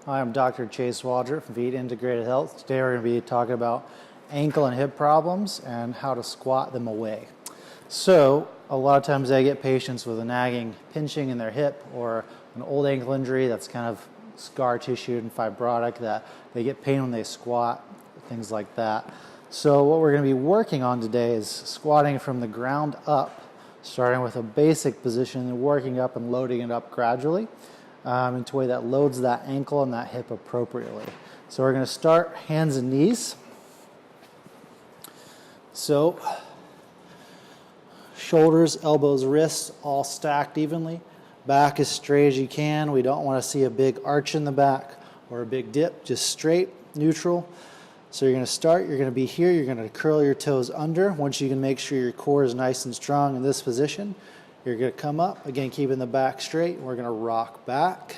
Hi, I'm Dr. Chase Waldrop from VEIT Integrated Health. Today we're going to be talking about ankle and hip problems and how to squat them away. So a lot of times I get patients with a nagging pinching in their hip or an old ankle injury that's kind of scar tissue and fibrotic that they get pain when they squat, things like that. So what we're going to be working on today is squatting from the ground up, starting with a basic position and working up and loading it up gradually. Into a way that loads that ankle and that hip appropriately. So we're going to start hands and knees. So shoulders, elbows, wrists all stacked evenly. Back as straight as you can. We don't want to see a big arch in the back or a big dip, just straight, neutral. So you're going to start, you're going to be here, you're going to curl your toes under. Once you can make sure your core is nice and strong in this position, you're going to come up, again keeping the back straight. We're going to rock back.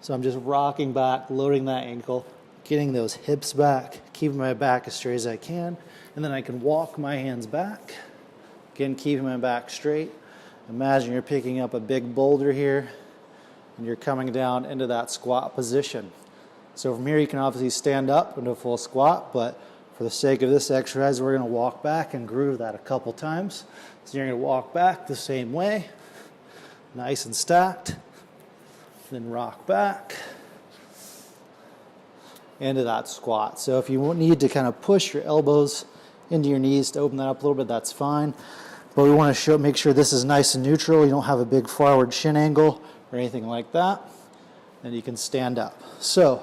So I'm just rocking back, loading that ankle, getting those hips back, keeping my back as straight as I can, and then I can walk my hands back. Again, keeping my back straight. Imagine you're picking up a big boulder here, and you're coming down into that squat position. So from here you can obviously stand up into a full squat, but for the sake of this exercise, we're going to walk back and groove that a couple times. So you're going to walk back the same way, nice and stacked, then rock back into that squat. So if you need to kind of push your elbows into your knees to open that up a little bit, that's fine. But we want to make sure this is nice and neutral. You don't have a big forward shin angle or anything like that. And you can stand up. So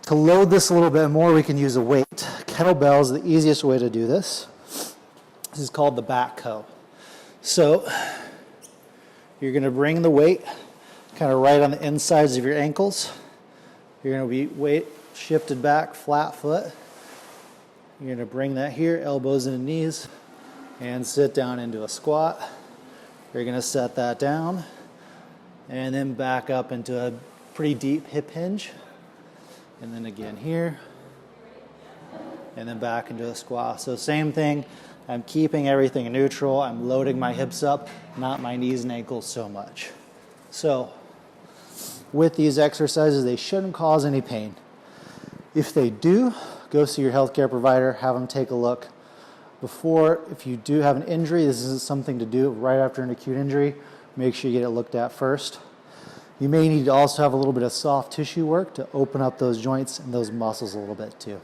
to load this a little bit more, we can use a weight. Kettlebell is the easiest way to do this. This is called the backhoe. So you're going to bring the weight kind of right on the insides of your ankles. You're going to be weight shifted back, flat foot. You're going to bring that here, elbows into knees, and sit down into a squat. You're going to set that down, and then back up into a pretty deep hip hinge. And then again here, and then back into a squat. So same thing. I'm keeping everything neutral. I'm loading my hips up, not my knees and ankles so much. So with these exercises, they shouldn't cause any pain. If they do, go see your healthcare provider, have them take a look. If you do have an injury, this is something to do right after an acute injury. Make sure you get it looked at first. You may need to also have a little bit of soft tissue work to open up those joints and those muscles a little bit too.